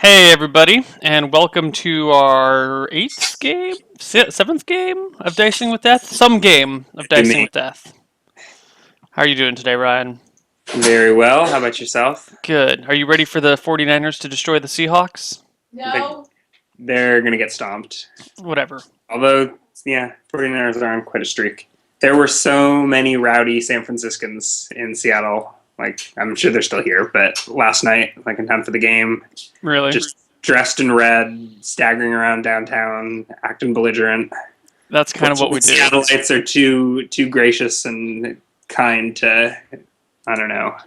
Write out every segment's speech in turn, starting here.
Hey everybody, and welcome to our seventh game of Dicing with Death? Some game of To Dicing me. with Death. How are you doing today, Ryan? Very well. How about yourself? Good. Are you ready for the 49ers to destroy the Seahawks? They- No. They're going to get stomped. Whatever. Although, yeah, 49ers are on quite a streak. There were so many rowdy San Franciscans in Seattle. Like, I'm sure they're still here, but last night, like in time for the game, Really? just dressed in red, staggering around downtown, acting belligerent. That's kind of what we The do. Seattleites are too gracious and kind to, I don't know,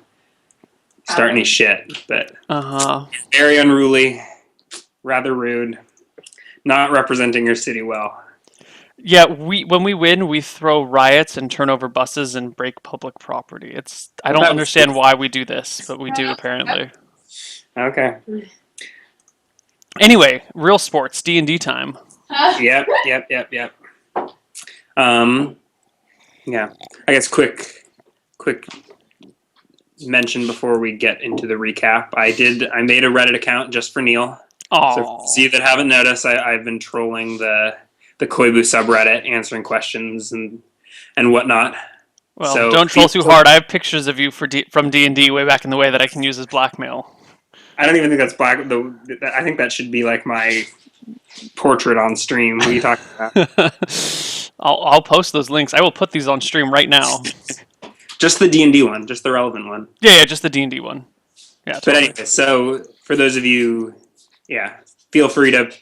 start any shit. But Uh-huh. very unruly, rather rude, not representing your city well. Yeah, when we win, we throw riots and turn over buses and break public property. I Well, don't that was understand why we do this, but we do apparently. okay. Anyway, real sports, D&D time. Yep. Um, yeah. I guess quick mention before we get into the recap. I made a Reddit account just for Neil. So Oh. see that haven't noticed, I've been trolling the Koibu subreddit, answering questions and whatnot. Well, So don't troll too hard. I have pictures of you from D&D way back in the way that I can use as blackmail. I don't even think that's black. I think that should be like my portrait on stream. What are you talking about? I'll post those links. I will put these on stream right now. Just the D&D one, just the relevant one. Yeah, just the D&D one. Yeah, But totally. anyway, so for those of you, feel free to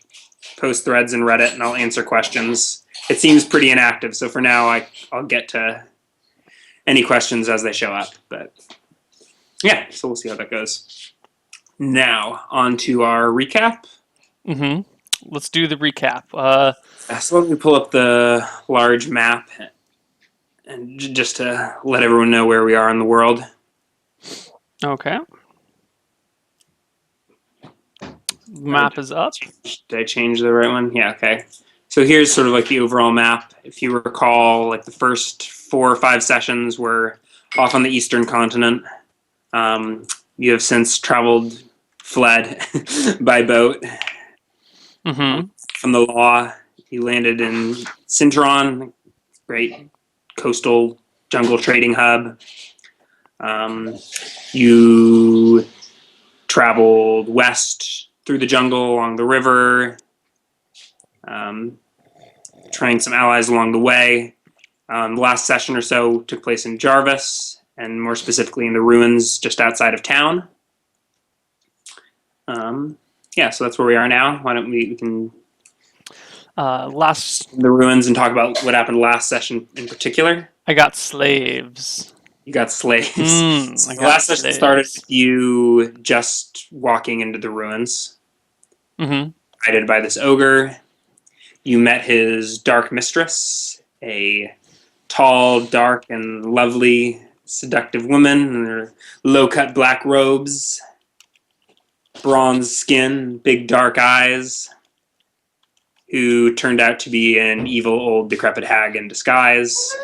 post threads in Reddit and I'll answer questions. It seems pretty inactive, so for now I'll get to any questions as they show up. But yeah, so we'll see how that goes. Now, on to our recap. Mm-hmm. Let's do the recap. So let me pull up the large map and just to let everyone know where we are in the world. Okay. Map is up. Did I change the right one? Yeah, okay. So here's sort of like the overall map. If you recall, like the first 4 or 5 sessions were off on the eastern continent. You have since fled by boat Mm-hmm. from the law. You landed in Sintaron, great coastal jungle trading hub. You traveled west through the jungle along the river, trying some allies along the way. The last session or so took place in Jarvis, and more specifically in the ruins just outside of town. So that's where we are now. Why don't we can Last the ruins and talk about what happened last session in particular. I got slaves. You got slaves. I The got last session started slaves. with you just walking into the ruins, Mm-hmm. guided by this ogre. You met his dark mistress, a tall, dark, and lovely, seductive woman in her low-cut black robes, bronze skin, big dark eyes, who turned out to be an evil old decrepit hag in disguise.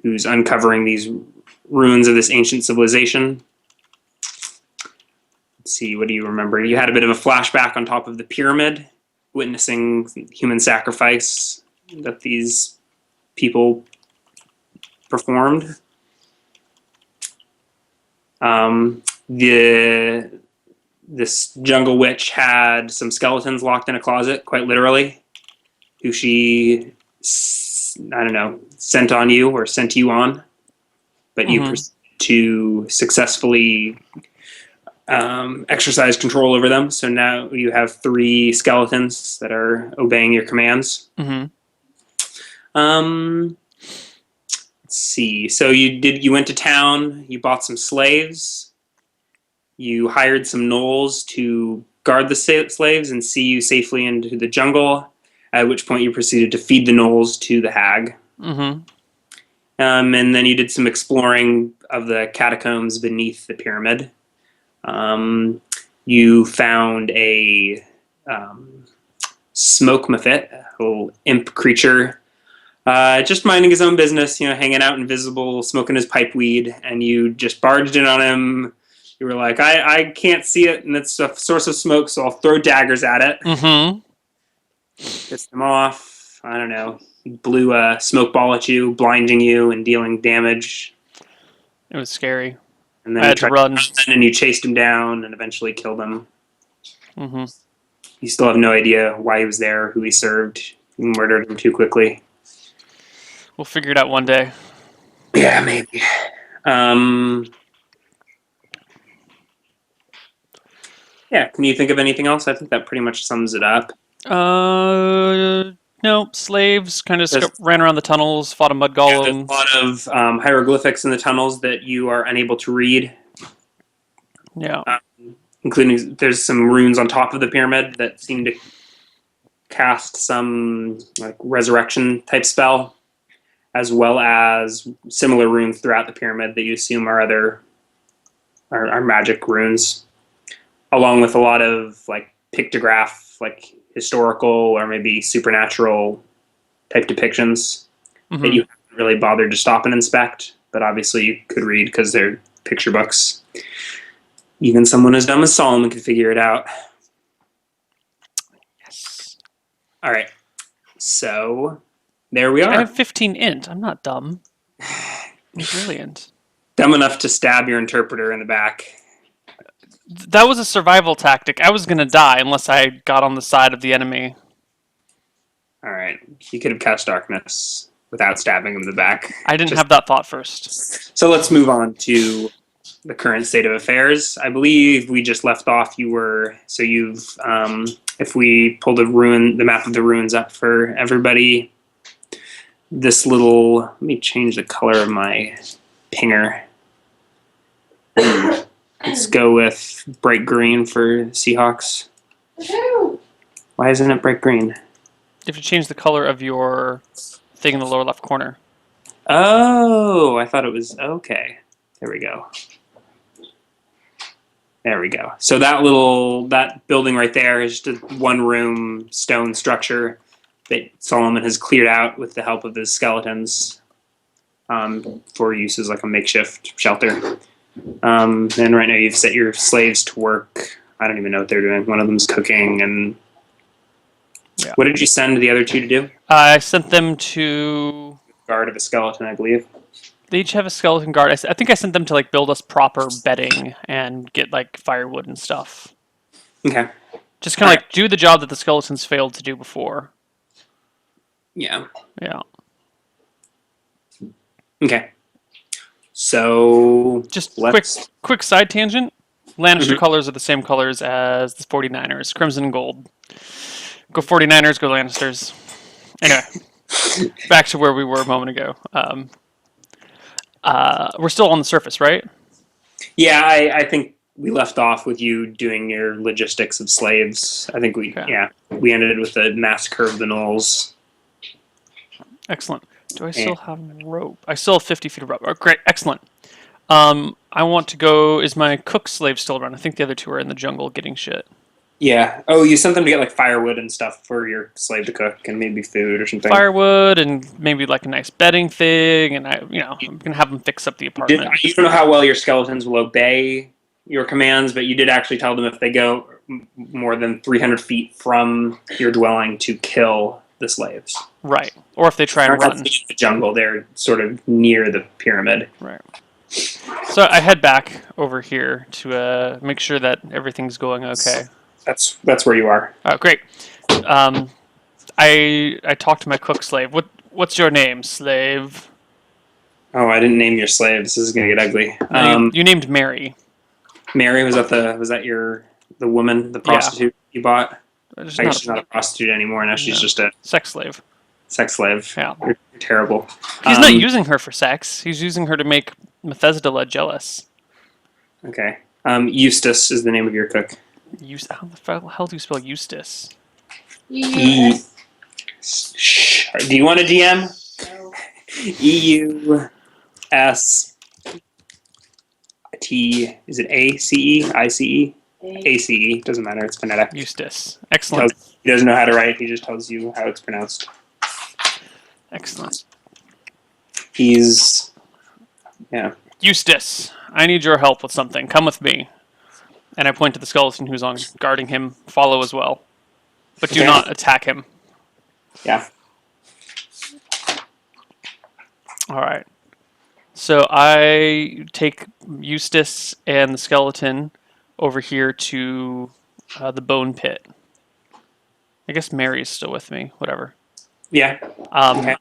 Who's uncovering these ruins of this ancient civilization. Let's see, what do you remember? You had a bit of a flashback on top of the pyramid, witnessing human sacrifice that these people performed. This jungle witch had some skeletons locked in a closet, quite literally, who she, I don't know, sent on you or sent you on, but you proceeded to successfully exercise control over them. So now you have 3 skeletons that are obeying your commands. Mm-hmm. Let's see. So you went to town. You bought some slaves. You hired some gnolls to guard the slaves and see you safely into the jungle. At which point you proceeded to feed the gnolls to the hag. Mm-hmm. And then you did some exploring of the catacombs beneath the pyramid. You found a smoke mephit, a little imp creature Just minding his own business, hanging out invisible, smoking his pipe weed, and you just barged in on him. You were like, I can't see it, and it's a source of smoke, so I'll throw daggers at it. Mm-hmm. Pissed him off. I don't know. He blew a smoke ball at you, blinding you and dealing damage. It was scary. And then I he had to tried run. and you chased him down and eventually killed him. Mm-hmm. You still have no idea why he was there, who he served. You murdered him too quickly. We'll figure it out one day. Yeah, maybe. Yeah, can you think of anything else? I think that pretty much sums it up. No, slaves kind of There's, ran around the tunnels, fought a mud yeah, there's a golem. lot of hieroglyphics in the tunnels that you are unable to read. Yeah. Including, there's some runes on top of the pyramid that seem to cast some like resurrection type spell, as well as similar runes throughout the pyramid that you assume are are magic runes, along with a lot of like pictograph, like historical or maybe supernatural type depictions that you haven't really bothered to stop and inspect, but obviously you could read because they're picture books. Even someone as dumb as Solomon could figure it out. Yes. All right, so there we are. I have 15 int. I'm not dumb. I'm brilliant. Dumb enough to stab your interpreter in the back. That was a survival tactic. I was gonna die unless I got on the side of the enemy. All right, you could have cast darkness without stabbing him in the back. I didn't have that thought first. So let's move on to the current state of affairs. I believe we just left off. You've if we pull the map of the ruins up for everybody, this little. Let me change the color of my pinger. Let's go with bright green for Seahawks. Why isn't it bright green? You have to change the color of your thing in the lower left corner. Oh, I thought it was okay. There we go. There we go. So that building right there is just a one-room stone structure that Solomon has cleared out with the help of his skeletons for use as like a makeshift shelter. And right now you've set your slaves to work. I don't even know what they're doing. One of them's cooking. And yeah. What did you send the other two to do? I sent them to Guard of a skeleton, I believe. They each have a skeleton guard. I think I sent them to like build us proper bedding and get like firewood and stuff. Okay. Just kind of like do the job that the skeletons failed to do before. Yeah. Yeah. Okay. So just let's... quick side tangent. Lannister colors are the same colors as the 49ers, crimson and gold. Go 49ers, go Lannisters. Anyway, back to where we were a moment ago. We're still on the surface, right? Yeah, I think we left off with you doing your logistics of slaves. I think we ended with the massacre of the gnolls. Excellent. Do I still have rope? I still have 50 feet of rope. Oh, great, excellent. I want to go. Is my cook slave still around? I think the other two are in the jungle getting shit. Yeah. Oh, you sent them to get like firewood and stuff for your slave to cook, and maybe food or something. Firewood and maybe like a nice bedding thing, and I'm gonna have them fix up the apartment. You don't know how well your skeletons will obey your commands, but you did actually tell them if they go more than 300 feet from your dwelling to kill the slaves. Right. Or if they try and run. In the jungle, they're sort of near the pyramid. Right. So I head back over here to make sure that everything's going okay. That's where you are. Oh, great. I talked to my cook slave. What's your name, slave? Oh, I didn't name your slaves. This is gonna get ugly. You named Mary. Mary, was that the woman, the prostitute you bought? She's not a prostitute anymore. Now she's just a sex slave. Sex slave. Yeah. You're terrible. He's not using her for sex. He's using her to make Methuselah jealous. Okay. Eustace is the name of your cook. How the hell do you spell Eustace? Do you want a DM? No. E-U-S-T. Is it A-C-E? I-C-E? A-C-E. Doesn't matter. It's phonetic. Eustace. Excellent. He doesn't know how to write. He just tells you how it's pronounced. Excellent. He's yeah. Eustace, I need your help with something. Come with me. And I point to the skeleton who's on guarding him. Follow as well. But do Okay. not attack him. Yeah. Alright. So I take Eustace and the skeleton over here to the bone pit. I guess Mary's still with me. Whatever. Yeah. Um, Okay.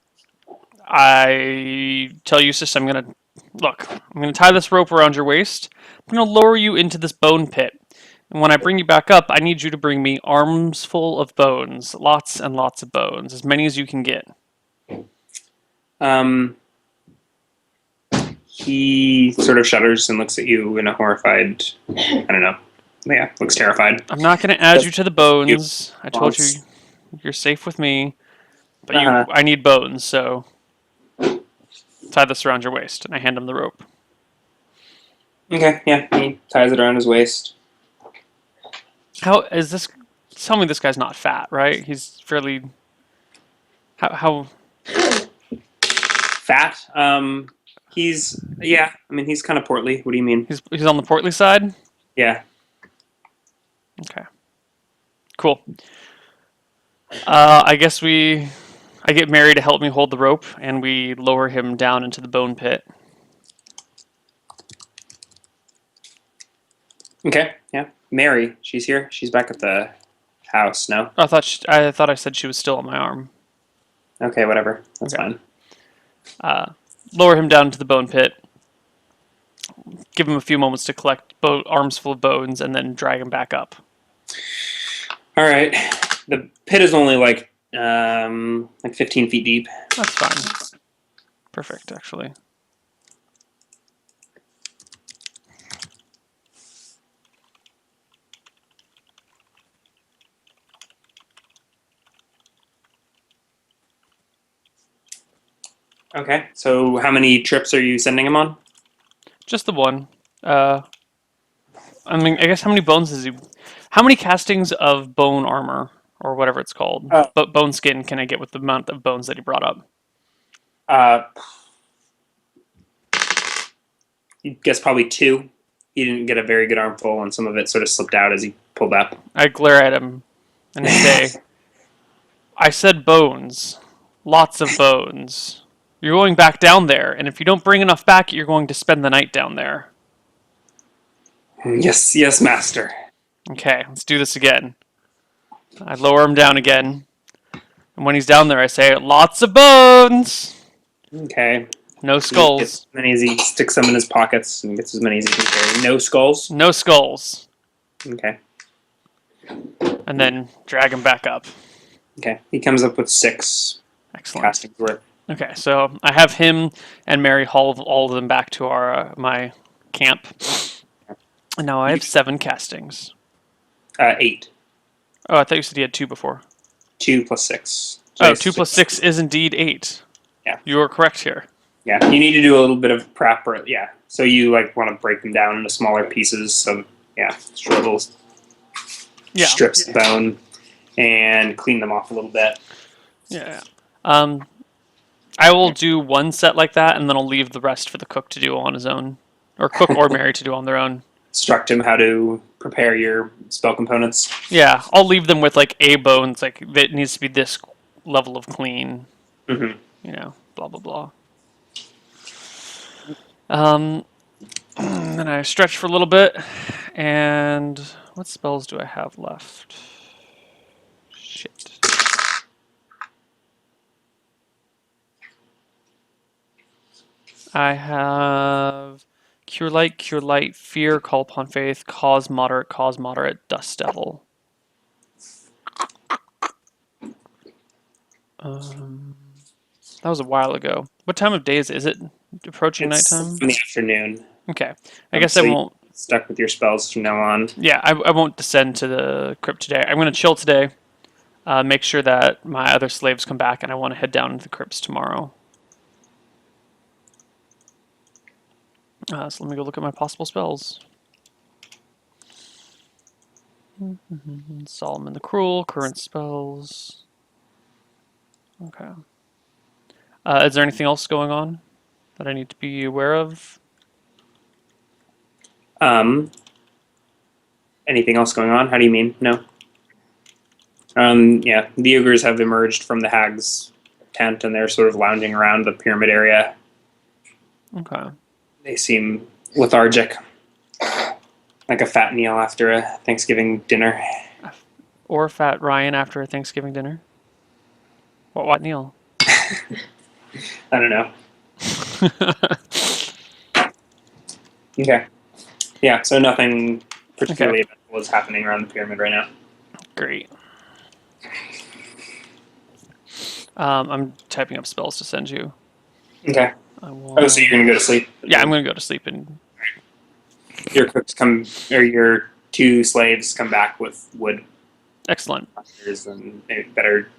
I tell Eustace I'm gonna look. I'm gonna tie this rope around your waist. I'm gonna lower you into this bone pit. And when I bring you back up, I need you to bring me arms full of bones, lots and lots of bones, as many as you can get. Um, he sort of shudders and looks at you in a horrified. I don't know. Yeah, looks terrified. I'm not gonna add you to the You bones. I told you wants. you're safe with me, but Uh-huh. I need bones, so tie this around your waist. And I hand him the rope. Okay. Yeah. He ties it around his waist. How is this? Tell me this guy's not fat, right? He's fairly. How Fat. He's yeah. I mean, he's kind of portly. What do you mean? he's on the portly side? Yeah. Okay, cool. I guess I get Mary to help me hold the rope, and we lower him down into the bone pit. Okay. Yeah. Mary. She's here. She's back at the house. No. I thought I said she was still on my arm. Okay. Whatever. That's Okay. fine. Lower him down into the bone pit. Give him a few moments to collect arms full of bones, and then drag him back up. All right. The pit is only like 15 feet deep. That's fine. Perfect, actually. Okay. So how many trips are you sending him on? Just the one. I mean, I guess how many bones is he? How many castings of bone armor or whatever it's called, Oh. but bone skin can I get with the amount of bones that he brought up? Uh, you guess probably two. He didn't get a very good armful, and some of it sort of slipped out as he pulled up. I glare at him and I say, "I said bones, lots of bones. You're going back down there, and if you don't bring enough back, you're going to spend the night down there." Yes, yes, master. Okay, let's do this again. I lower him down again, and when he's down there, I say, "Lots of bones, Okay. no He gets skulls, as many as he sticks them in his pockets and gets as many as he can carry. No skulls. no skulls," Okay. and then drag him back up. Okay. He comes up with 6 Excellent. castings worth. Okay, so I have him and Mary haul all of them back to our my camp, and now I have 7 castings. 8. Oh, I thought you said you had 2 before. 2 plus 6. Oh, 2 plus 6 is indeed 8. Yeah. You are correct here. Yeah. You need to do a little bit of prep. Yeah. So you want to break them down into smaller pieces. So yeah, little Yeah. strips of bone and clean them off a little bit. Yeah. I will do one set like that, and then I'll leave the rest for the cook to do on his own, or cook or Mary to do on their own. Instruct him how to prepare your spell components. Yeah, I'll leave them with like a bones, like it needs to be this level of clean. Mm-hmm. Blah blah blah. Then I stretch for a little bit, and what spells do I have left? Shit. I have Cure Light, Fear, Call Upon Faith, Cause Moderate, Dust Devil. That was a while ago. What time of day is it? Is it approaching It's nighttime? in the afternoon. Okay. I guess I so won't. Stuck with your spells from now on. Yeah, I won't descend to the crypt today. I'm going to chill today. Make sure that my other slaves come back, and I want to head down into the crypts tomorrow. So let me go look at my possible spells. Solomon the Cruel, current spells. Okay. Is there anything else going on that I need to be aware of? Um, anything else going on? How do you mean? No. Yeah, the ogres have emerged from the hag's tent and they're sort of lounging around the pyramid area. Okay. They seem lethargic, like a fat meal after a Thanksgiving dinner. Or Fat Ryan after a Thanksgiving dinner? What Neil? I don't know. Okay. Yeah, so nothing Okay, particularly eventful is happening around the pyramid right now. great. I'm typing up spells to send you. Okay. I Oh, so you're will. gonna go to sleep? Yeah, I'm gonna go to sleep and. Your cooks come, or your two slaves come back with wood Excellent. and better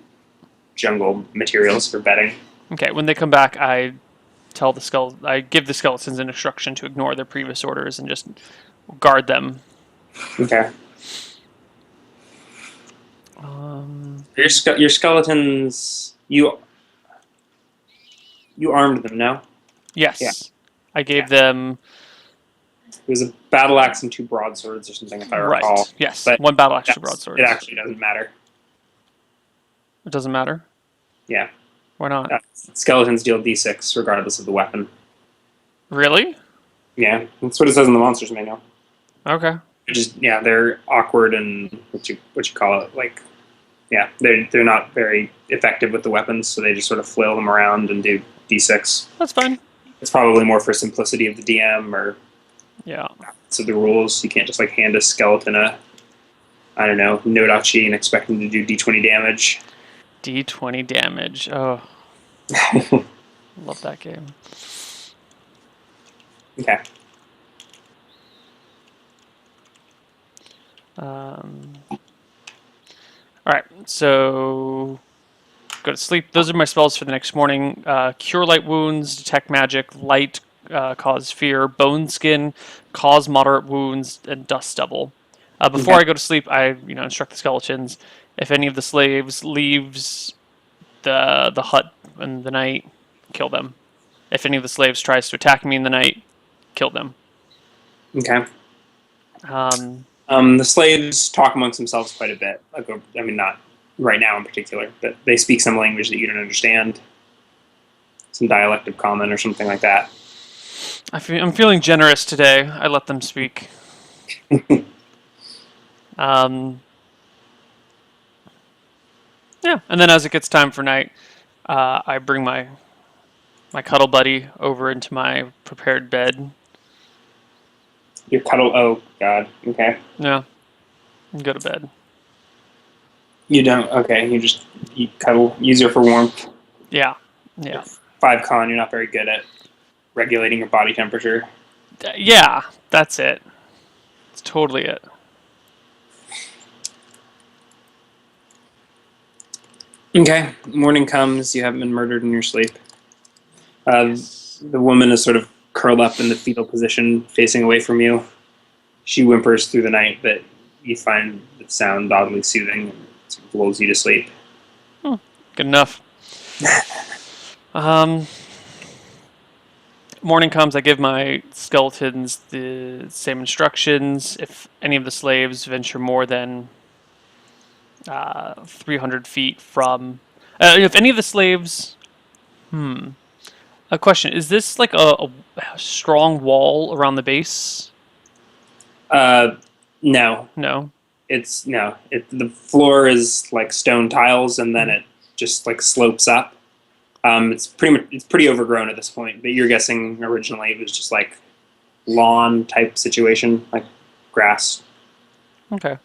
jungle materials for bedding. Okay, when they come back, I give the skeletons an instruction to ignore their previous orders and just guard them. Okay. Um, Your skeletons, you armed them, no? Yeah. yes, I Yeah. gave them It was a battle axe and two broadswords or something, if I recall. right. Yes, But one battle axe, two it broadswords. actually doesn't matter. It doesn't matter. Yeah. Why not? Skeletons deal d6 regardless of the weapon. Really? Yeah, that's what it says in the monsters manual. Okay. Just yeah, they're awkward and what you call it, like yeah, they're not very effective with the weapons, so they just sort of flail them around and do d6. That's fine. It's probably more for simplicity of the DM or Yeah. so the rules. You can't just like hand a skeleton a I don't know Nodachi and expect them to do d20 damage. D20 damage. Oh, love that game. Okay. All right. So go to sleep. Those are my spells for the next morning. Cure light wounds, detect magic, light cause fear, bone skin, cause moderate wounds, and dust devil. Before Okay. I go to sleep, I instruct the skeletons. If any of the slaves leaves the hut in the night, kill them. If any of the slaves tries to attack me in the night, kill them. Okay. Um, The slaves talk amongst themselves quite a bit. Like, I mean, not right now in particular, but they speak some language that you don't understand, some dialect of common or something like that. I'm feeling generous today. I let them speak. Um, yeah, and then as it gets time for night, I bring my cuddle buddy over into my prepared bed. You cuddle. Oh God. Okay. Yeah, and go to bed. You don't. Okay. You cuddle. Easier for warmth. Yeah, yeah, 5 con. You're not very good at regulating your body temperature. yeah. That's it. It's totally it. Okay. Morning comes. You haven't been murdered in your sleep. Yes. The woman is sort of curled up in the fetal position, facing away from you. She whimpers through the night, but you find the sound oddly soothing and it lulls you to sleep. Good enough. Um, morning comes. I give my skeletons the same instructions. If any of the slaves venture more than 300 feet from, if any of the slaves, a question: is this like a strong wall around the base? Uh, no, No. it's no. The floor is like stone tiles, and then it just like slopes up. It's pretty overgrown at this point, but you're guessing originally it was just like lawn type situation, like grass. Okay.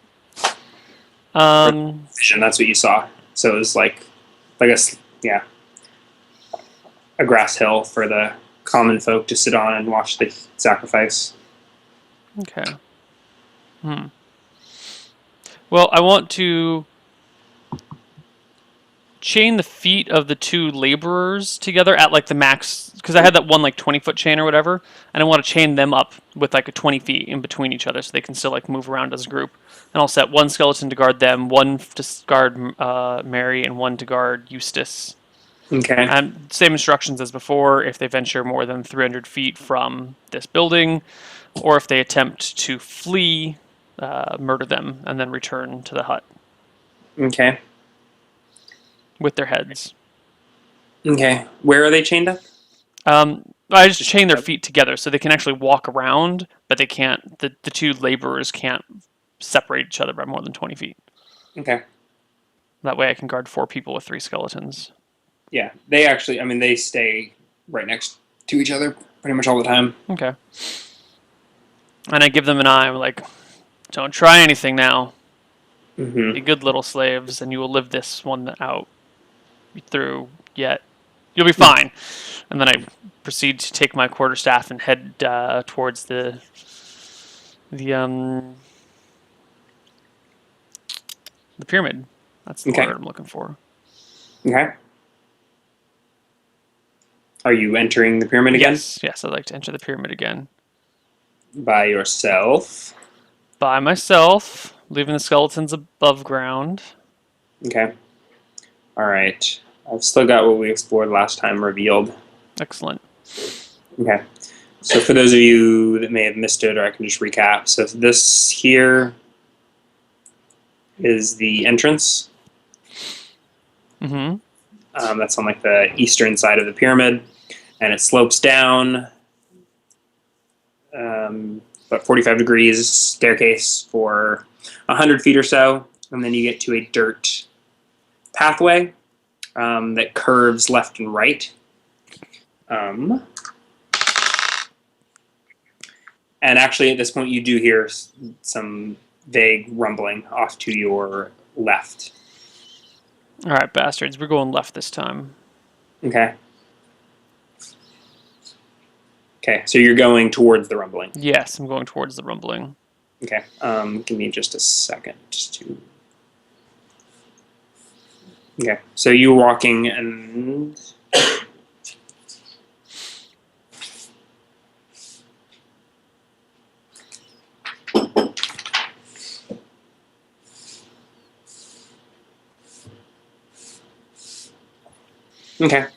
Or Um. vision. That's what you saw. So it was like yeah, a grass hill for the common folk to sit on and watch the sacrifice. Okay. Well, I want to chain the feet of the two laborers together at like the max because I had that one like 20-foot chain or whatever, and I want to chain them up with like a 20 feet in between each other so they can still like move around as a group. And I'll set one skeleton to guard them, one to guard Mary, and one to guard Eustace. Okay. And same instructions as before. If they venture more than 300 feet from this building, or if they attempt to flee, murder them and then return to the hut Okay. with their heads. Okay. Where are they chained up? I just chain their feet together so they can actually walk around, but they can't. The two laborers can't separate each other by more than 20 feet. Okay. That way I can guard 4 people with 3 skeletons. Yeah. They actually, I mean, they stay right next to each other pretty much all the time. Okay. And I give them an eye. I'm like, don't try anything now. Be Mm-hmm. good little slaves, and you will live this one out through yet. You'll be fine. And then I proceed to take my quarterstaff and head towards the the pyramid. That's the Okay. word I'm looking for. Okay. Are you entering the pyramid again? Yes, I'd like to enter the pyramid again. By yourself. By myself, leaving the skeletons above ground. Okay. All right. I've still got what we explored last time revealed. Excellent. Okay. So for those of you that may have missed it, or I can just recap. So this here is the entrance. Mm-hmm. That's on like the eastern side of the pyramid, and it slopes down about 45 degrees staircase for 100 feet or so, and then you get to a dirt pathway that curves left and right. And actually, at this point, you do hear some vague rumbling off to your left. All right, bastards. We're going left this time. Okay. Okay, so you're going towards the rumbling. Yes, I'm going towards the rumbling. Okay. Give me just a second just to. Okay, so you're walking and. Okay.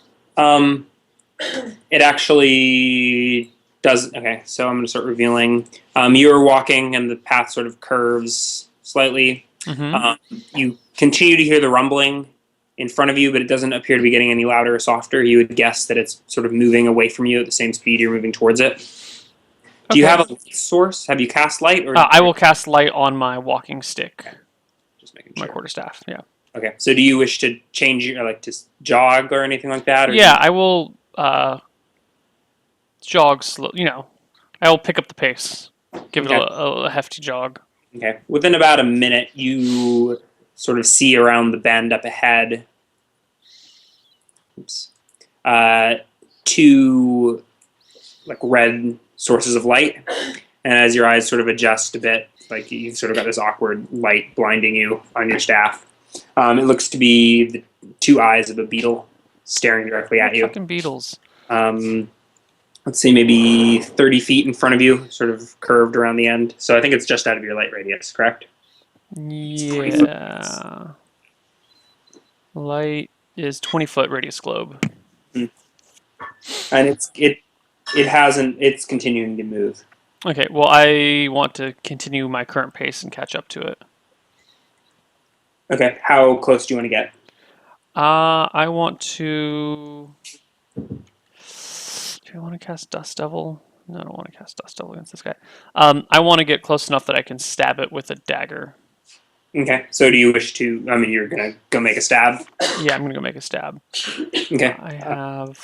It actually does. Okay, so I'm going to start revealing. You're walking, and the path sort of curves slightly. Mm-hmm. You continue to hear the rumbling in front of you, but it doesn't appear to be getting any louder or softer. You would guess that it's sort of moving away from you at the same speed you're moving towards it. Do you have a light source? Have you cast light, or I will cast light on my walking stick, just making my sure? quarterstaff. Yeah. Okay. So, do you wish to change your like to jog or anything like that? Or Yeah, I will jog slow. I will pick up the pace. Give it Okay. a hefty jog. Okay. Within about a minute, you sort of see around the bend up ahead. Oops. Two like red sources of light, and as your eyes sort of adjust a bit, like you've sort of got this awkward light blinding you on your staff. It looks to be the two eyes of a beetle staring directly at you. Fucking beetles. Let's say maybe 30 feet in front of you, sort of curved around the end. So I think it's just out of your light radius, correct? Yeah. Light is 20-foot radius globe. And it's continuing to move. Okay, well, I want to continue my current pace and catch up to it. Okay, how close do you want to get? I want to. Do I want to cast Dust Devil? No, I don't want to cast Dust Devil against this guy. I want to get close enough that I can stab it with a dagger. Okay, so do you wish to? I mean, you're gonna go make a stab. Yeah, I'm gonna go make a stab. Okay. I have.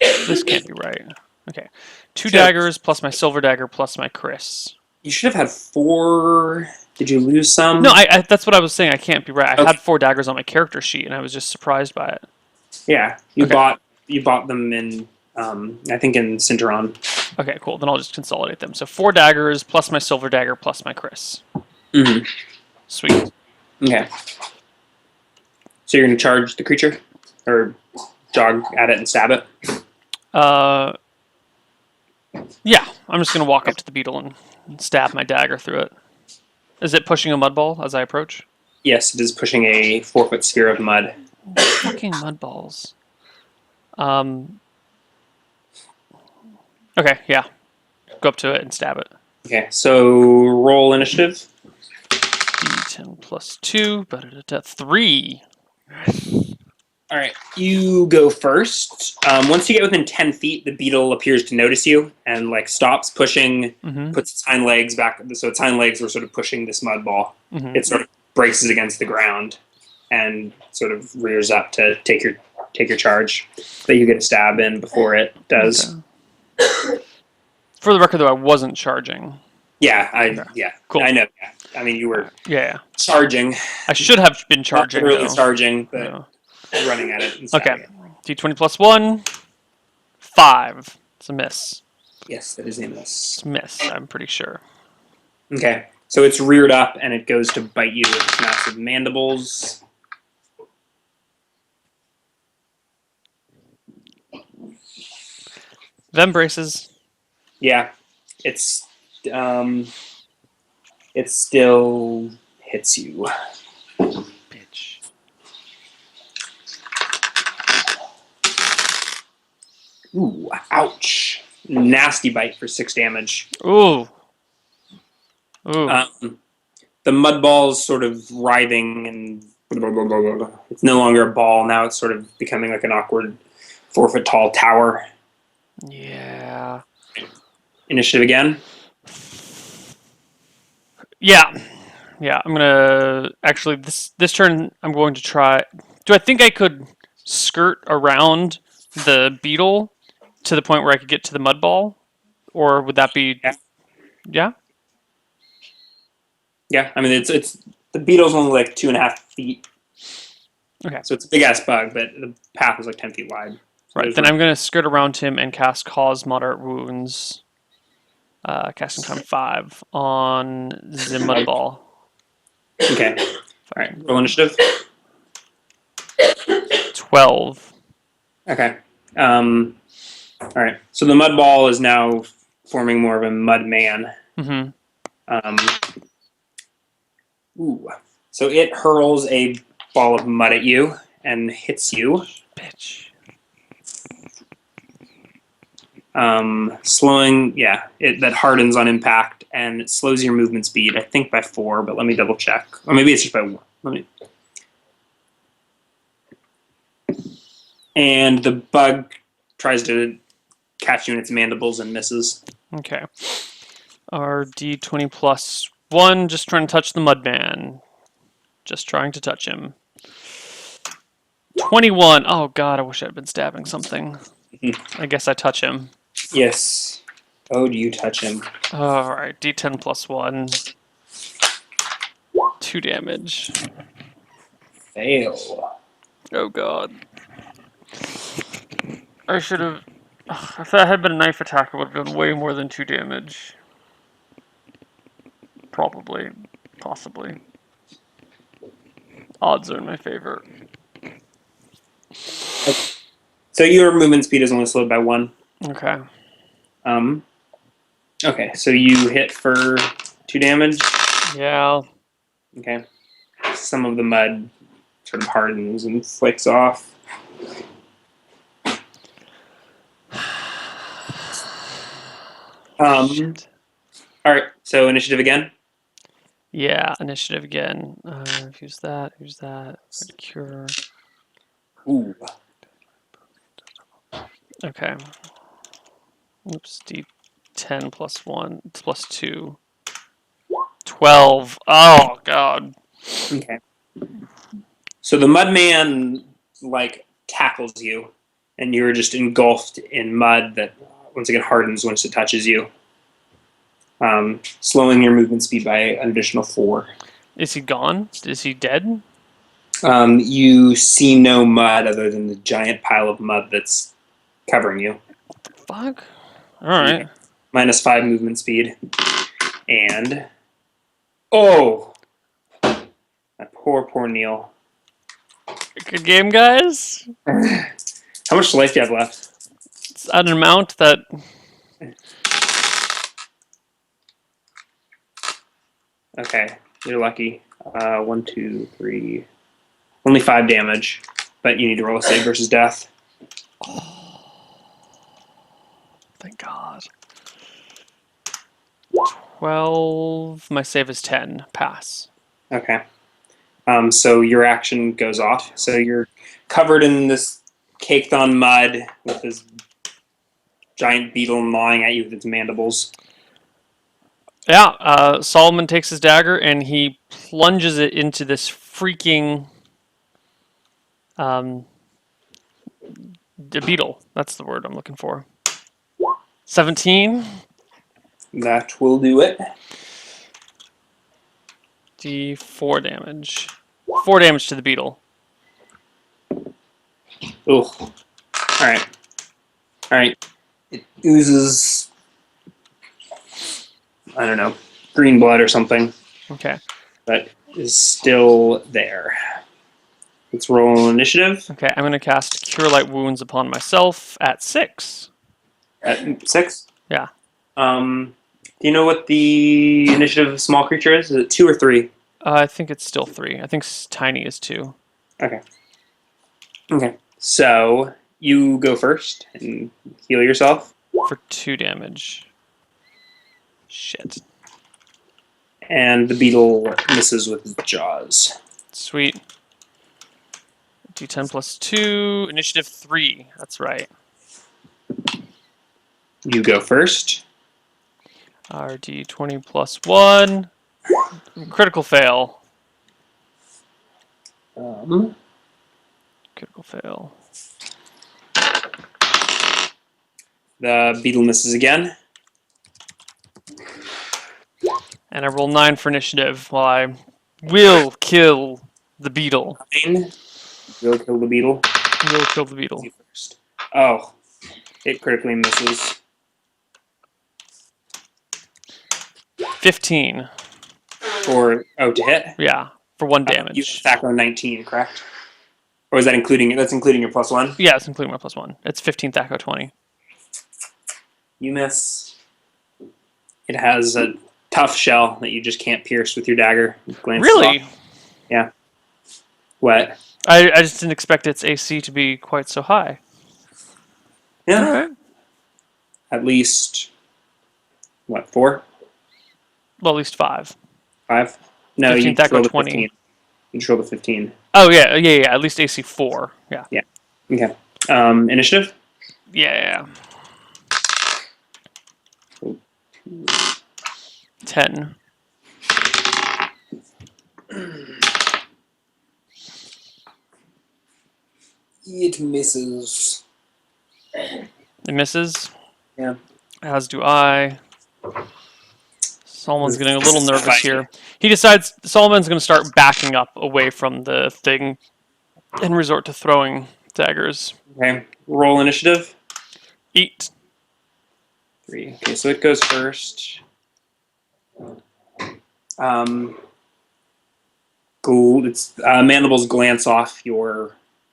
This can't be right. Okay, 2 Sure. daggers plus my silver dagger plus my Chris. You should have had 4. Did you lose some? No, that's what I was saying. I can't be right. I Okay. had 4 daggers on my character sheet, and I was just surprised by it. Yeah, you Okay. bought them in. I think in Cinteron. Okay, cool. Then I'll just consolidate them. So 4 daggers plus my silver dagger plus my Chris. Mm-hmm. Sweet. Okay. So you're gonna charge the creature, or jog at it and stab it. Yeah, I'm just gonna walk up to the beetle and stab my dagger through it. Is it pushing a mud ball as I approach? Yes, it is pushing a 4-foot sphere of mud. Fucking mud balls. Okay, yeah. Go up to it and stab it. Okay, so roll initiative. D10 plus 2, but 3. All right, you go first. Once you get within 10 feet, the beetle appears to notice you and like stops pushing, Mm-hmm. puts its hind legs back. So its hind legs were sort of pushing this mud ball. Mm-hmm. It sort of braces against the ground and sort of rears up to take your charge that you get a stab in before it does. Okay. For the record, though, I wasn't charging. Yeah, Cool. I know. Yeah. I mean, you were Yeah. charging, I should have been not charging, literally though. charging, but Yeah. running at it and Okay. stabbing it. D20 plus 1. 5. It's a miss. Yes, that is a It's miss. a miss, I'm pretty sure. Okay, so it's reared up and it goes to bite you with its massive mandibles. Them braces. Yeah, it's it still hits you. Bitch. Ooh, ouch! Nasty bite for 6 damage. Ooh. Ooh. The mud ball's sort of writhing and it's no longer a ball. Now it's sort of becoming like an awkward 4-foot tall tower. Yeah. Initiative again. Yeah. Yeah, I'm gonna actually this turn I'm going to try. Do I think I could skirt around the beetle to the point where I could get to the mud ball, or would that be Yeah. yeah? Yeah, I mean it's the beetle's only like 2.5 feet, Okay, so it's a big ass bug, but the path is like 10 feet wide. So right. Then I'm gonna skirt around him and cast Cause Moderate Wounds. Casting time 5 on the mud ball. Okay. All right. Roll initiative. 12. Okay. All right. So the mud ball is now forming more of a mud man. Mm-hmm. Um, ooh. So it hurls a ball of mud at you and hits you, Bitch. slowing. Yeah, that hardens on impact and it slows your movement speed. I think by 4, but let me double check. Or maybe it's just by 1. Let me. And the bug tries to catch you in its mandibles and misses. Okay. Our D20 plus 1, just trying to touch the mudman. Just trying to touch him. 21. Oh god, I wish I'd been stabbing something. I guess I touch him. Yes. Oh, do you touch him? Alright, D10 plus 1. 2 damage. Fail. Oh god. I should have. If that had been a knife attack, it would have been way more than 2 damage. Probably. Possibly. Odds are in my favor. So your movement speed is only slowed by 1. Okay. Okay, so you hit for 2 damage. Yeah. Okay. Some of the mud sort of hardens and flakes off. Shit. All right, so initiative again. Yeah, initiative again. Who's that? Who's that? Cure. Ooh. Okay. Oops. D10 plus 1. It's plus 2. 12. Oh, God. Okay. So the mud man like tackles you, and you're just engulfed in mud that once again hardens once it touches you, slowing your movement speed by an additional 4. Is he gone? Is he dead? You see no mud other than the giant pile of mud that's covering you. Fuck. All So you right. have -5 movement speed, and oh, that poor Neil. Good game, guys. How much life do you have left? It's at an amount that. Okay, you're lucky. 1, 2, 3. Only 5 damage. but you need to roll a save versus death. Thank God. 12. My save is 10. Pass. Okay. So your action goes off. So you're covered in this caked on mud with this giant beetle gnawing at you with its mandibles. Yeah, Solomon takes his dagger and he plunges it into this freaking the beetle. That's the word I'm looking for. 17. That will do it. D4 damage. 4 damage to the beetle. Ugh. Alright. Alright. It oozes, I don't know, green blood or something, Okay. but is still there. Let's roll initiative. Okay, I'm going to cast Cure Light Wounds upon myself at 6. At 6. Yeah. Do you know what the initiative of small creature is? Is it 2 or 3? I think it's still 3. I think Tiny is 2. Okay. Okay. So you go first and heal yourself. For 2 damage. Shit. And the beetle misses with its jaws. Sweet. D10 plus 2. Initiative 3. That's right. You go first. Our D20 plus 1. Critical fail. Critical fail. The beetle misses again. And I roll 9 for initiative while I will kill the beetle. 9. You'll kill the beetle. Will kill the beetle. You first. Oh, it critically misses. 15. To hit. Yeah, for 1 You damage. attack on 19, correct? Or is that including? That's including your +1. Yeah, it's including my plus 1. It's 15 THAC 20. You miss. It has a tough shell that you just can't pierce with your dagger. Really? Off. Yeah. What? I just didn't expect its AC to be quite so high. Yeah. All right. At least, what, 4? Well, at least 5. 5? No, 15 you THAC rolled a 20. 15. You rolled a 15. Oh, yeah. At least AC 4. Yeah. Yeah. Okay. Initiative? Yeah. 10. It misses. It misses. Yeah. As do I. Solomon's getting a little nervous Fight. here. He decides Solomon's going to start backing up away from the thing and resort to throwing daggers. Okay. Roll initiative. 8. 3. Okay, so it goes first. Its mandibles glance off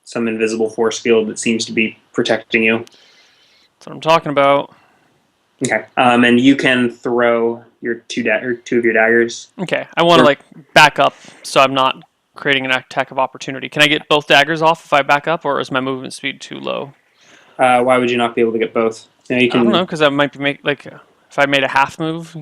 some invisible force field that seems to be protecting you. That's what I'm talking about. Okay. And you can throw your two of your daggers. Okay, I want to back up so I'm not creating an attack of opportunity. Can I get both daggers off if I back up, or is my movement speed too low? Why would you not be able to get both? You I don't know, because I might be if I made a half move,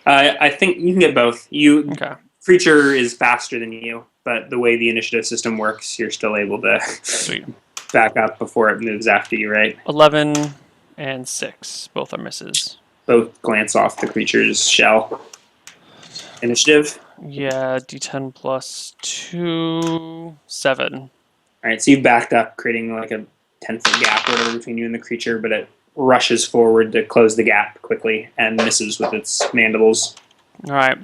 I think you can get both. Okay. Creature is faster than you, but the way the initiative system works, you're still able to Sweet. back up before it moves after you, right? 11 and 6, both are misses. Both glance off the creature's shell. Initiative. Yeah, D10 plus 2, 7. All right, so you've backed up, creating like a 10-foot gap or whatever between you and the creature, but it rushes forward to close the gap quickly and misses with its mandibles. All right,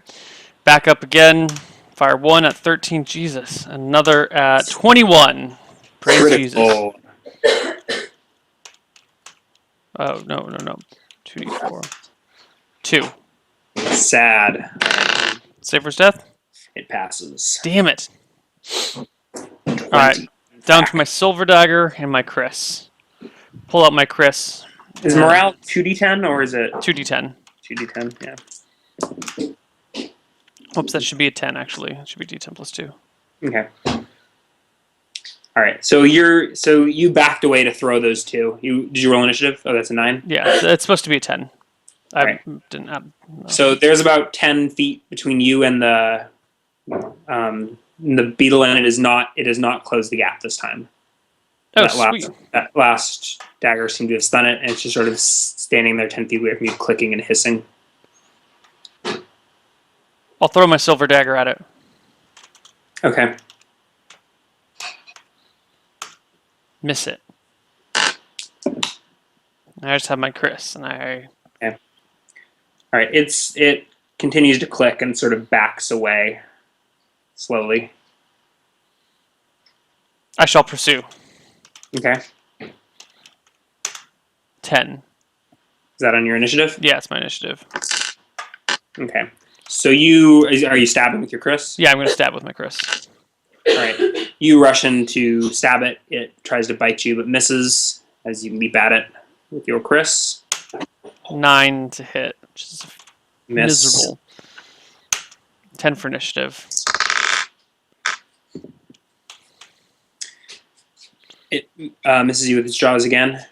back up again. Fire 1 at 13. Jesus, another at 21. Praise Critical. Jesus. Oh no. 2d4. 2. Sad. Save for death. It passes. Damn it. All right, down to my silver dagger and my Chris. Pull out my Chris. Is morale 2d10 or is it 2d10? 2d10? Yeah. Oops, that should be a 10 actually. It should be D10 plus 2. Okay. All right. So you backed away to throw those two. Did you roll initiative? Oh, that's a 9. Yeah, it's supposed to be a 10. All I right. didn't add. No. So there's about 10 feet between you and the beetle, and it is not closed the gap this time. Oh, sweet. That last dagger seemed to have stunned it, and it's just sort of standing there 10 feet away from you, clicking and hissing. I'll throw my silver dagger at it. Okay. Miss it. I just have my Chris, and I. Okay. All right. It continues to click and sort of backs away slowly. I shall pursue. Okay. 10. Is that on your initiative? Yeah, it's my initiative. Okay. So are you stabbing with your Chris? Yeah, I'm going to stab with my Chris. All right. You rush in to stab it. It tries to bite you, but misses as you leap at it with your Chris. 9 to hit, which is Miss. miserable. 10 for initiative. It misses you with its jaws again.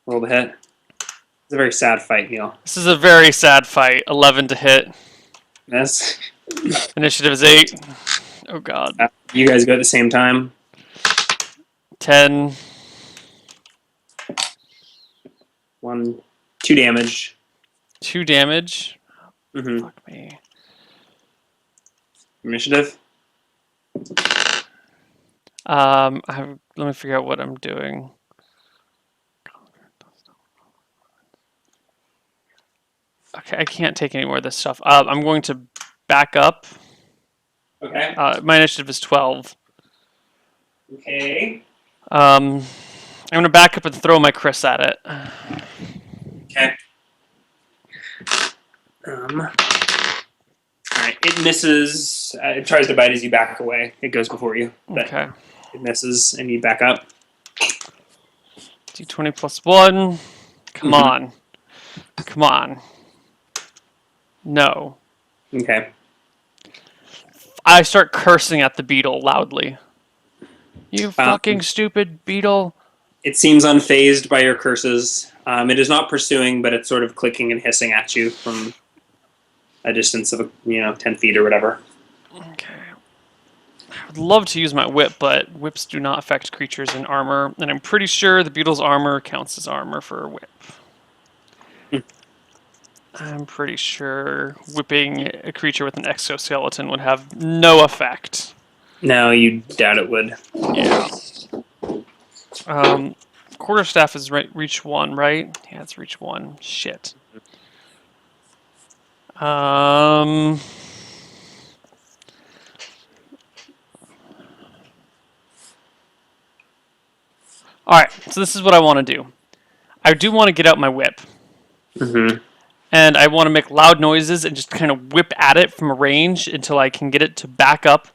Roll the hit. It's a very sad fight, Neil. This is a very sad fight. 11 to hit. Miss. Initiative is 8. Oh, God. You guys go at the same time. 10. 2 damage. 2 damage. Mm-hmm. Fuck me. Initiative. Let me figure out what I'm doing. Okay, I can't take any more of this stuff. I'm going to back up. Okay. My initiative is 12. Okay. I'm going to back up and throw my Chris at it. Okay. All right. It misses. It tries to bite as you back away. It goes before you. But Okay. It misses, and you back up. D20 plus 1. Come on. Come on. No. Okay. I start cursing at the beetle loudly. You fucking stupid beetle. It seems unfazed by your curses. It is not pursuing, but it's sort of clicking and hissing at you from a distance of 10 feet or whatever. Okay. I would love to use my whip, but whips do not affect creatures in armor, and I'm pretty sure the beetle's armor counts as armor for a whip. I'm pretty sure whipping a creature with an exoskeleton would have no effect. No, you doubt it would. Yeah. Quarterstaff is reach 1, right? Yeah, it's reach 1. Shit. Alright, so this is what I want to do. I do want to get out my whip. Mm-hmm. And I want to make loud noises and just kind of whip at it from a range until I can get it to back up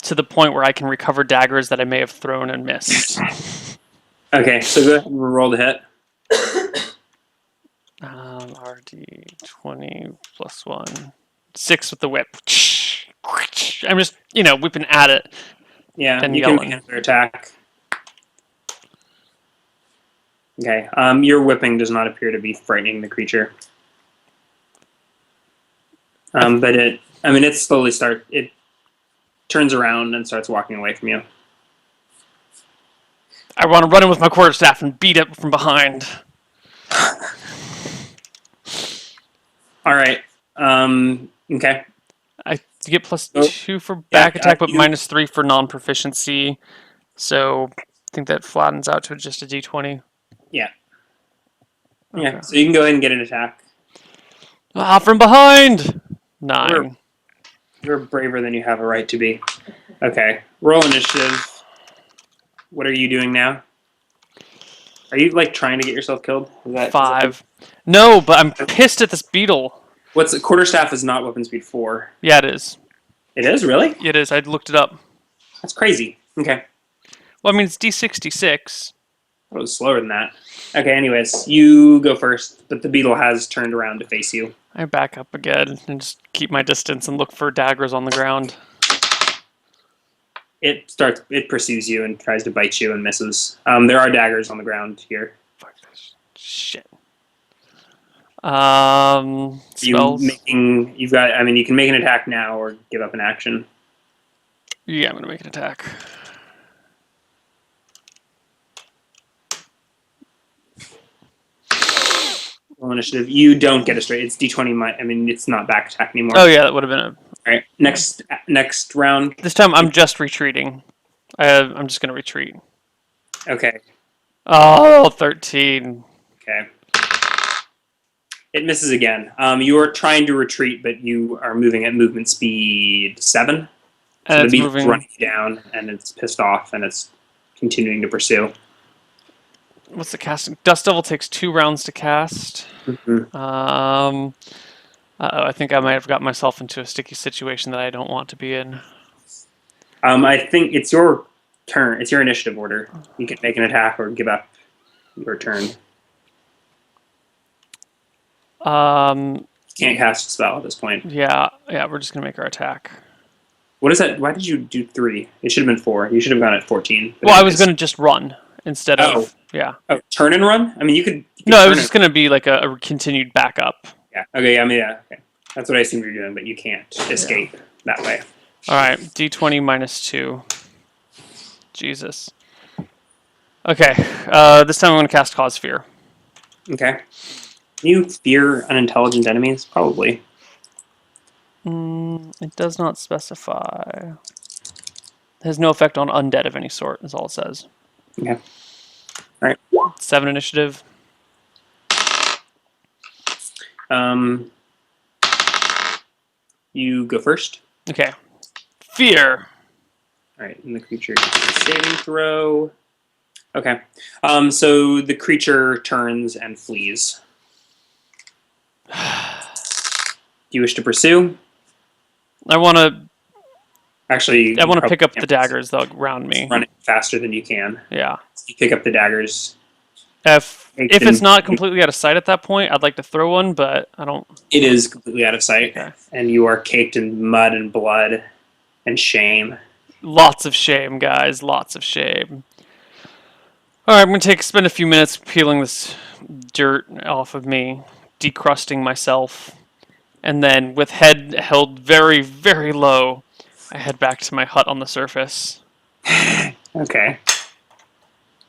to the point where I can recover daggers that I may have thrown and missed. Okay, so go ahead and roll the hit. RD20 plus 1. 6 with the whip. I'm just, whipping at it. Yeah, and you yelling. can make another attack. Okay, your whipping does not appear to be frightening the creature. But it turns around and starts walking away from you. I want to run in with my quarterstaff and beat it from behind. All right. Okay. I get plus 2 for back attack, but minus 3 for non-proficiency. So I think that flattens out to just a d20. Yeah. Okay. Yeah. So you can go ahead and get an attack. From behind! 9. You're braver than you have a right to be. Okay. Roll initiative. What are you doing now? Are you trying to get yourself killed? 5. No, but I'm pissed at this beetle. What's the quarterstaff is not weapon speed 4. Yeah, it is. It is, really? It is. I looked it up. That's crazy. Okay. Well, I mean, it's D66. It was slower than that. Okay, anyways, you go first, but the beetle has turned around to face you. I back up again and just keep my distance and look for daggers on the ground. It pursues you and tries to bite you and misses. There are daggers on the ground here. Fuck this shit. Spells. You've got, I mean, you can make an attack now or give up an action. Yeah, I'm gonna make an attack. Roll initiative. You don't get a straight. It's D20. I mean, it's not back attack anymore. Oh yeah, that would have been a. All right. Next round. This time I'm just retreating. I'm just gonna retreat. Okay. Oh, 13. Okay. It misses again. You are trying to retreat, but you are moving at movement speed 7. So And the it's beast moving. is running you down, and it's pissed off, and it's continuing to pursue. What's the casting? Dust Devil takes 2 rounds to cast. Mm-hmm. I think I might have got myself into a sticky situation that I don't want to be in. I think it's your turn. It's your initiative order. You can make an attack or give up your turn. Um, Can't cast a spell at this point. yeah, we're just gonna make our attack. What is that? Why did you do 3? It should have been 4. You should have gone at 14. Well, I was gonna just run instead of yeah. Oh, turn and run? I mean, you could No, it turn was just gonna be like a continued backup. Yeah. Okay. I mean, yeah. Okay. That's what I assumed you're doing, but you can't escape that way. All right, D20 minus 2. Jesus. Okay, this time I'm gonna cast Cause Fear. Okay. You fear unintelligent enemies? Probably. It does not specify. It has no effect on undead of any sort, is all it says. Okay. All right. 7 initiative. You go first. Okay. Fear. All right, and the creature gets a saving throw. Okay. So the creature turns and flees. Do you wish to pursue? I want to Actually, pick up the daggers though around me. Run it faster than you can. Yeah. You pick up the daggers. If it's not completely out of sight at that point, I'd like to throw one, but I don't. It is completely out of sight, Okay. and you are caked in mud and blood and shame. Lots of shame, guys. Lots of shame. All right, I'm gonna spend a few minutes peeling this dirt off of me, decrusting myself, and then with head held very, very low, I head back to my hut on the surface. Okay.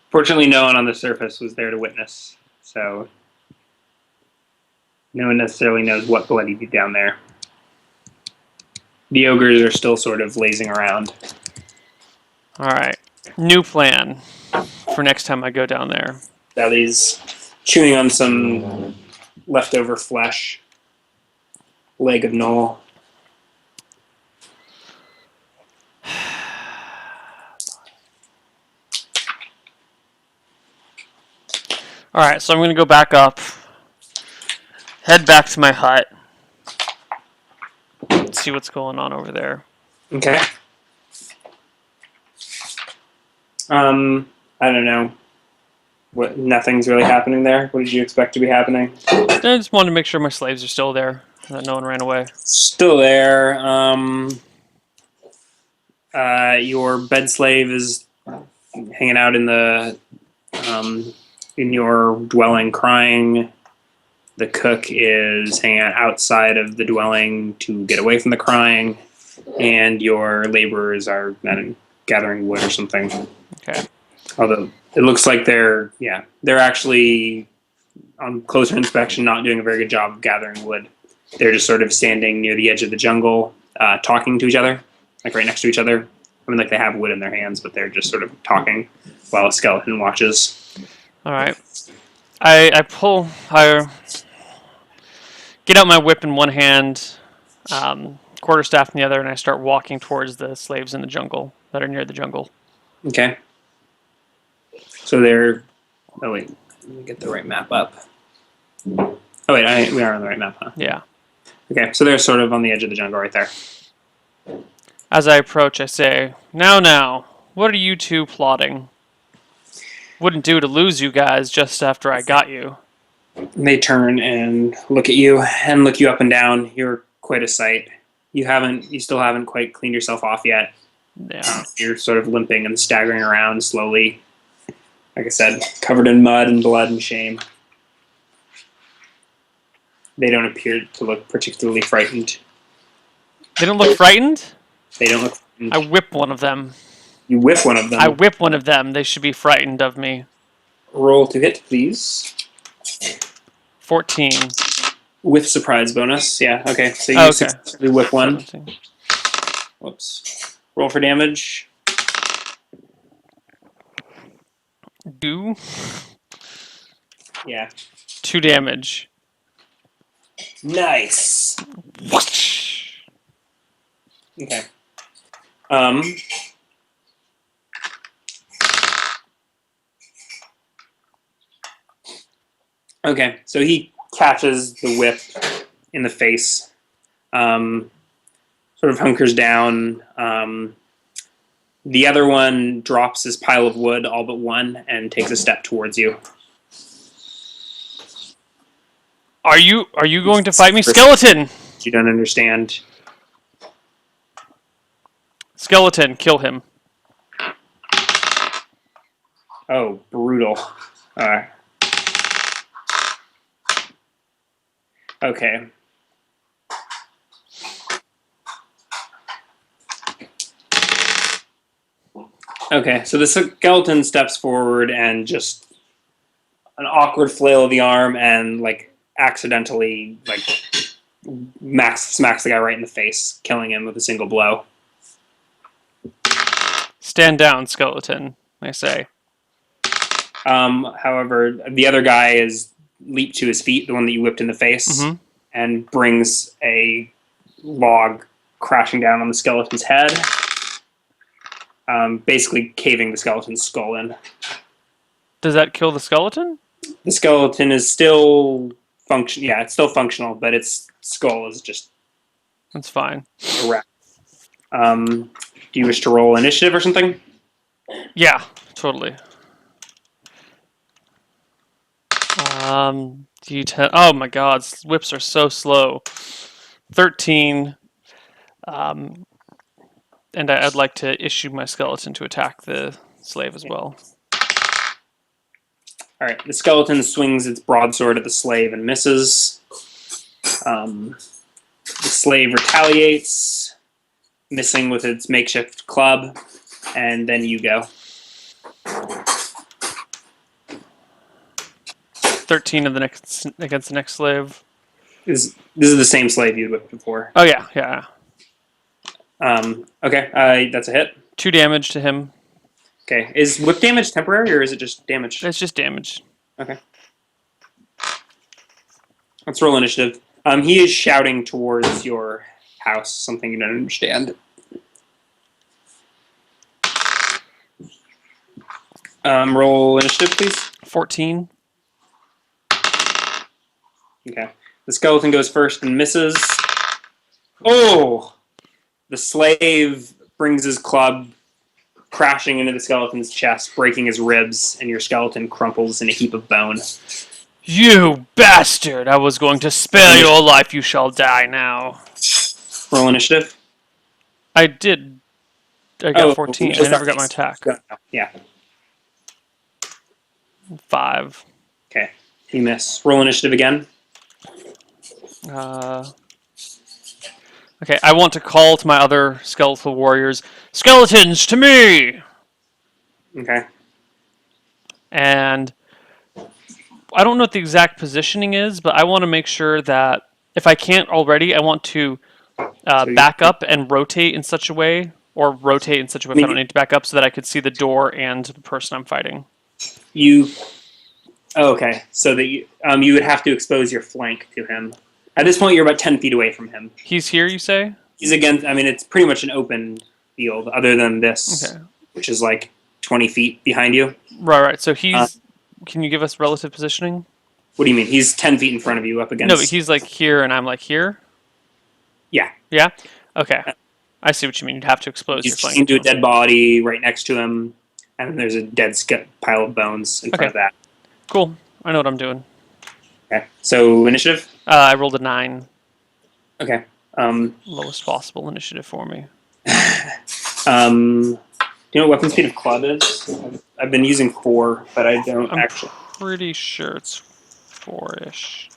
Fortunately, no one on the surface was there to witness, so no one necessarily knows what bloodied you down there. The ogres are still sort of lazing around. All right, new plan for next time I go down there. Sally's chewing on some leftover flesh. Leg of Noel. All right, so I'm gonna go back up, head back to my hut, see what's going on over there. Okay. I don't know. Nothing's really happening there. What did you expect to be happening? I just wanted to make sure my slaves are still there, that no one ran away. Still there. Your bed slave is hanging out in the in your dwelling crying. The cook is hanging out outside of the dwelling to get away from the crying, and your laborers are gathering wood or something. Okay. Although it looks like they're actually on closer inspection not doing a very good job of gathering wood. They're just sort of standing near the edge of the jungle, talking to each other, like right next to each other. I mean, like they have wood in their hands, but they're just sort of talking while a skeleton watches. All right. I get out my whip in one hand, quarterstaff in the other, and I start walking towards the slaves in the jungle that are near the jungle. Okay. So they're. Oh wait, let me get the right map up. Oh wait, we are on the right map, huh? Yeah. Okay, so they're sort of on the edge of the jungle right there. As I approach, I say, Now, what are you two plotting? Wouldn't do to lose you guys just after I got you." They turn and look at you and look you up and down. You're quite a sight. You still haven't quite cleaned yourself off yet. Yeah. You're sort of limping and staggering around slowly. Like I said, covered in mud and blood and shame. They don't appear to look particularly frightened. They don't look frightened? They don't look I frightened. whip one of them. You whip one of I them. whip one of them. They should be frightened of me. Roll to hit, please. 14. With surprise bonus. Yeah, okay. So Oh, you okay. successfully whip one. 17. Whoops. Roll for damage. 2. Yeah. 2 damage. Nice. Whoosh. Okay. Okay, so he catches the whip in the face, sort of hunkers down. The other one drops his pile of wood, all but one, and takes a step towards you. Are you going to fight me, skeleton? You don't understand. Skeleton, kill him. Oh, brutal. Uh, okay. Okay, so the skeleton steps forward and just an awkward flail of the arm and like accidentally like smacks the guy right in the face, killing him with a single blow. Stand down, skeleton, I say. However, the other guy is leaped to his feet, the one that you whipped in the face, and brings a log crashing down on the skeleton's head, basically caving the skeleton's skull in. Does that kill the skeleton? The skeleton is still Yeah, it's still functional, but its skull is just That's fine. a wreck. Do you wish to roll initiative or something? Yeah, totally. D10. Oh my god, whips are so slow. 13. And I'd like to issue my skeleton to attack the slave as well. All right. The skeleton swings its broadsword at the slave and misses. The slave retaliates, missing with its makeshift club, and then you go. 13 of the next against the next slave. This is the same slave you whipped before. Oh yeah, yeah. Okay, that's a hit. 2 damage to him. Okay, is whip damage temporary or is it just damage? It's just damage. Okay. Let's roll initiative. He is shouting towards your house, something you don't understand. Roll initiative, please. 14. Okay. The skeleton goes first and misses. Oh! The slave brings his club crashing into the skeleton's chest, breaking his ribs, and your skeleton crumples in a heap of bone. You bastard! I was going to spare your life. You shall die now. Roll initiative. I did. I got 14. I never got my attack. Yeah. 5. Okay. You miss. Roll initiative again. Okay, I want to call to my other skeletal warriors, skeletons to me! Okay. And I don't know what the exact positioning is, but I want to make sure that if I can't already, I want to back up and rotate in such a way, or rotate in such a way if I don't need to back up, so that I could see the door and the person I'm fighting. Okay, so that you would have to expose your flank to him. At this point, you're about 10 feet away from him. He's here, you say? He's against. I mean, it's pretty much an open field, other than this, which is like 20 feet behind you. Right. So he's. Can you give us relative positioning? What do you mean? He's 10 feet in front of you, up against. No, but he's like here, and I'm like here. Yeah. Yeah. Okay. I see what you mean. You'd have to expose your flank. He's into a dead body right next to him, and then there's a dead pile of bones in front of that. Cool. I know what I'm doing. Okay. So initiative. I rolled a 9. Okay. Lowest possible initiative for me. Do you know what weapon speed of club is? I've been using 4, but I don't I'm actually. pretty sure it's 4-ish.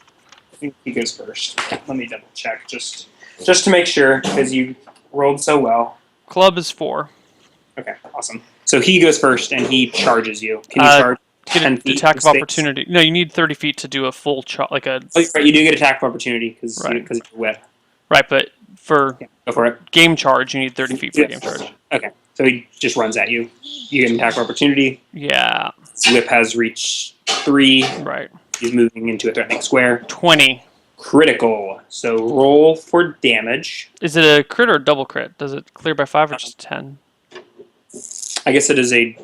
I think he goes first. Let me double check just to make sure because you rolled so well. Club is 4. Okay, awesome. So he goes first and he charges you. Can you Uh, charge get 10 an feet attack in of space? opportunity. No, you need 30 feet to do a full like a Oh, right, you do get attack of opportunity because right, of your whip. right. But for Yeah, go for it. game charge, you need 30 feet for game Yes. charge. Okay, so he just runs at you. You get an attack of opportunity. Yeah, His whip has reach 3. right. He's moving into a threatening square. 20. Critical. So roll for damage. Is it a crit or a double crit? Does it clear by 5 or just 10? I guess it is a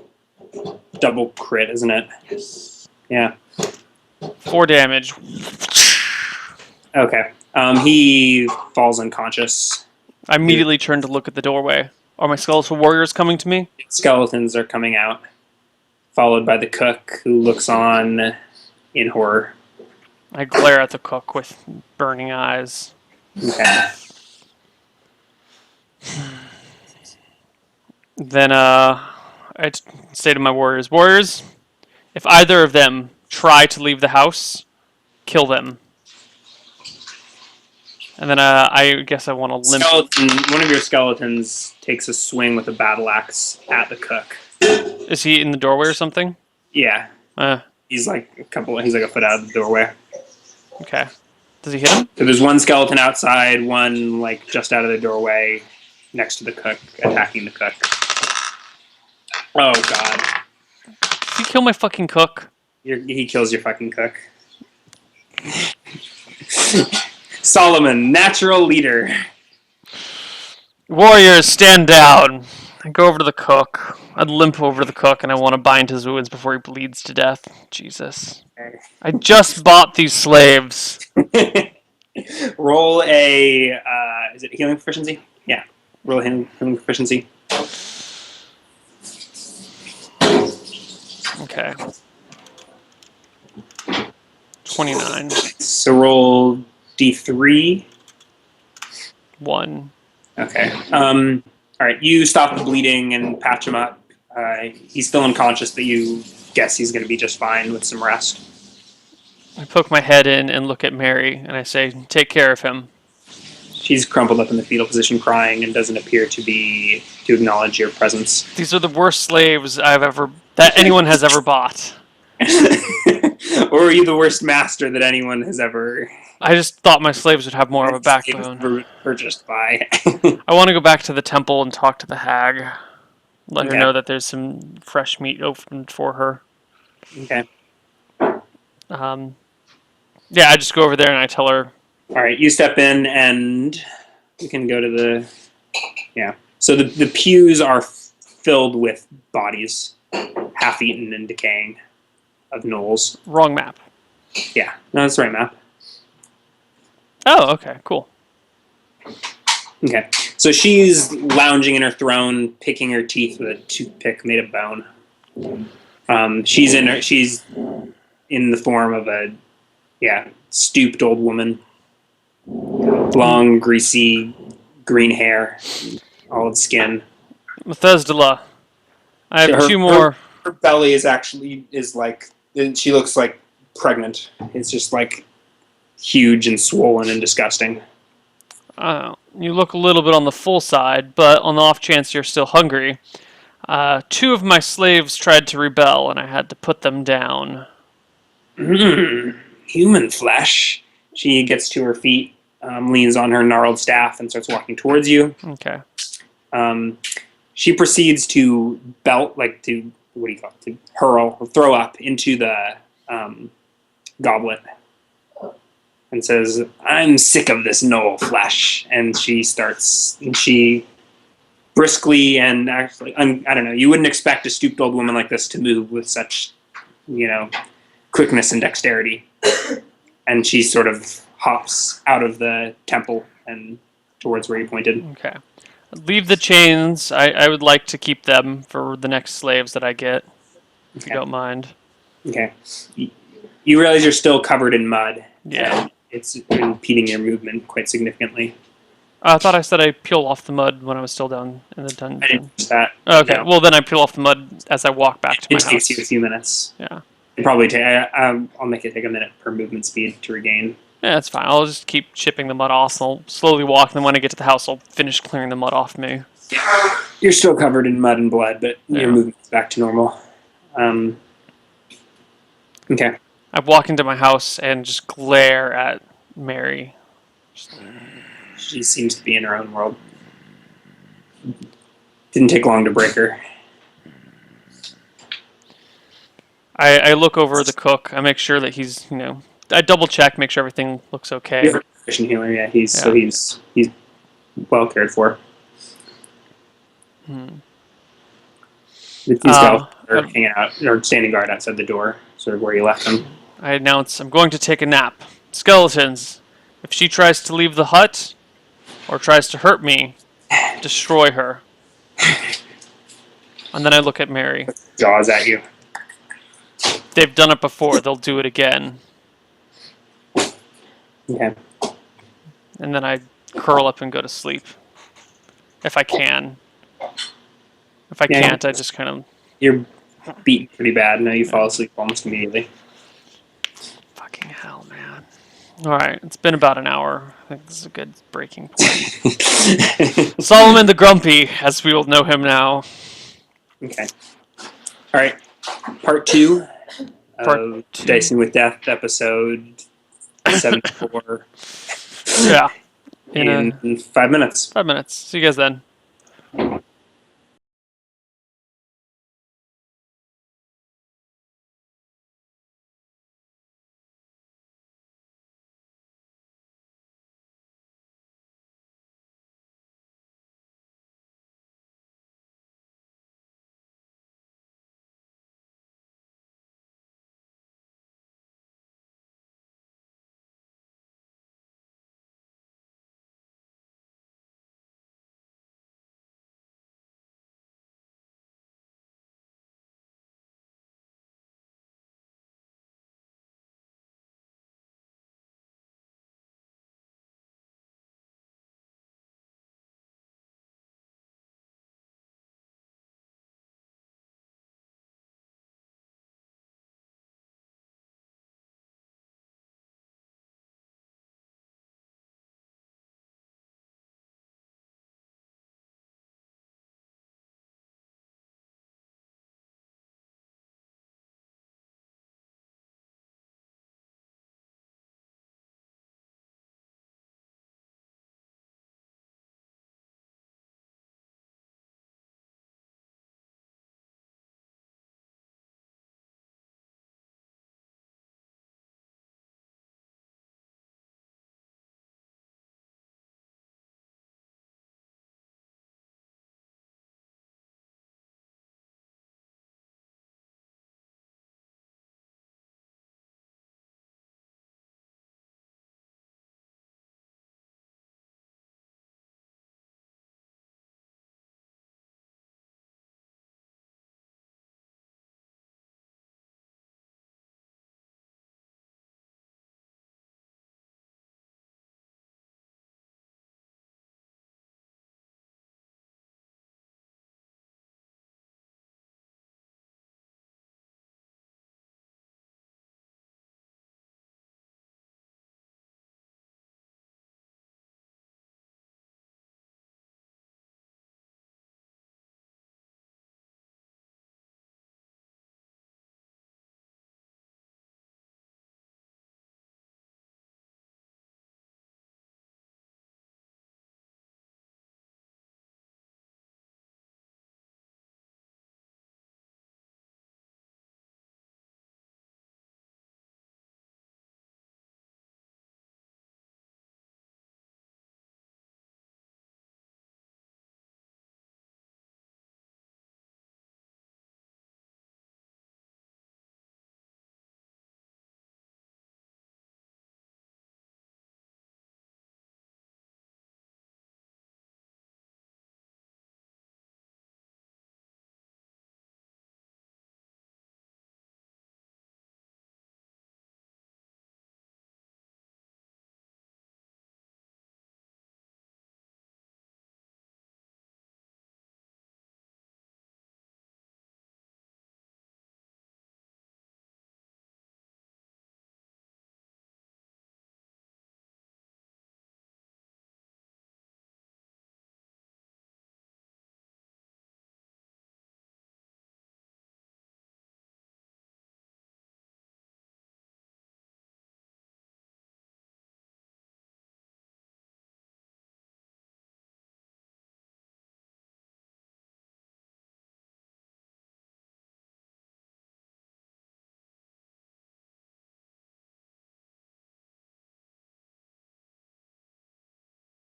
double crit, isn't it? Yes. Yeah. 4 damage. Okay. He falls unconscious. I immediately turn to look at the doorway. Are my skeletal warriors coming to me? Skeletons are coming out, followed by the cook, who looks on in horror. I glare at the cook with burning eyes. Okay. Then I say to my warriors, warriors, if either of them try to leave the house, kill them. And then I guess I want to limp. One of your skeletons takes a swing with a battle axe at the cook. Is he in the doorway or something? Yeah. Uh, He's like a foot out of the doorway. okay. Does he hit him? So there's one skeleton outside, one like just out of the doorway, next to the cook, attacking the cook. Oh god. Did he kill my fucking cook? He kills your fucking cook. Solomon, natural leader. Warriors, stand down. I go over to the cook. I limp over to the cook and I want to bind his wounds before he bleeds to death. Jesus. I just bought these slaves. Roll a. Is it healing proficiency? Yeah. Roll a healing proficiency. Okay. 29. So roll d3. 1. Okay. All right. You stop the bleeding and patch him up. He's still unconscious, but you guess he's going to be just fine with some rest. I poke my head in and look at Mary and I say, take care of him. She's crumpled up in the fetal position, crying, and doesn't appear to acknowledge your presence. These are the worst slaves that anyone has ever bought. Or are you the worst master that anyone has ever I just thought my slaves would have more of a backbone. purchased by? I want to go back to the temple and talk to the hag. Let her Okay. know that there's some fresh meat opened for her. Okay. Yeah, I just go over there and I tell her. All right. You step in, and we can go to the. Yeah. So the pews are filled with bodies, half-eaten and decaying, of gnolls. Wrong map. Yeah. No, that's the right map. Oh, okay, cool. Okay. So she's lounging in her throne, picking her teeth with a toothpick made of bone. She's in the form of a stooped old woman. Long, greasy, green hair, olive skin. Methuselah. I have Her- 2 more. Her belly is like she looks like pregnant. It's just like huge and swollen and disgusting. You look a little bit on the full side, but on the off chance you're still hungry, 2 of my slaves tried to rebel, and I had to put them down. Human flesh. She gets to her feet, leans on her gnarled staff, and starts walking towards you. Okay. She proceeds to throw up into the goblet, and says, "I'm sick of this gnoll flesh." And she briskly and actually, I don't know, you wouldn't expect a stooped old woman like this to move with such, quickness and dexterity. And she sort of hops out of the temple and towards where you pointed. Okay. Leave the chains. I would like to keep them for the next slaves that I get, if you don't mind. Okay. You realize you're still covered in mud. Yeah. It's impeding your movement quite significantly. I thought I said I peel off the mud when I was still down in the I didn't dungeon. use that. Okay, No, well then I peel off the mud as I walk back to my it takes you a house. few minutes. Yeah. It probably take. I'll make it take a minute per movement speed to regain. Yeah, that's fine. I'll just keep chipping the mud off. I'll slowly walk, and then when I get to the house, I'll finish clearing the mud off me. You're still covered in mud and blood, but your Yeah. movement's back to normal. Um, okay. I walk into my house and just glare at Mary. She seems to be in her own world. Didn't take long to break her. I look over the cook. I make sure that he's, I double check, make sure everything looks okay. You have a proficient healer, yeah. Yeah. He's well cared for. These guys are hanging out or standing guard outside the door, sort of where you left them. I announce, I'm going to take a nap. Skeletons, if she tries to leave the hut or tries to hurt me, destroy her. And then I look at Mary. Jaws at you. They've done it before, they'll do it again. Okay. And then I curl up and go to sleep. If I can. If I can't, I just kind of... You're beaten pretty bad. Now you fall asleep almost immediately. Fucking hell, man. Alright, it's been about an hour. I think this is a good breaking point. Solomon the Grumpy, as we will know him now. Okay. Alright. Part 2 of Dicing with Death, episode 74. Yeah. In 5 minutes. 5 minutes. See you guys then.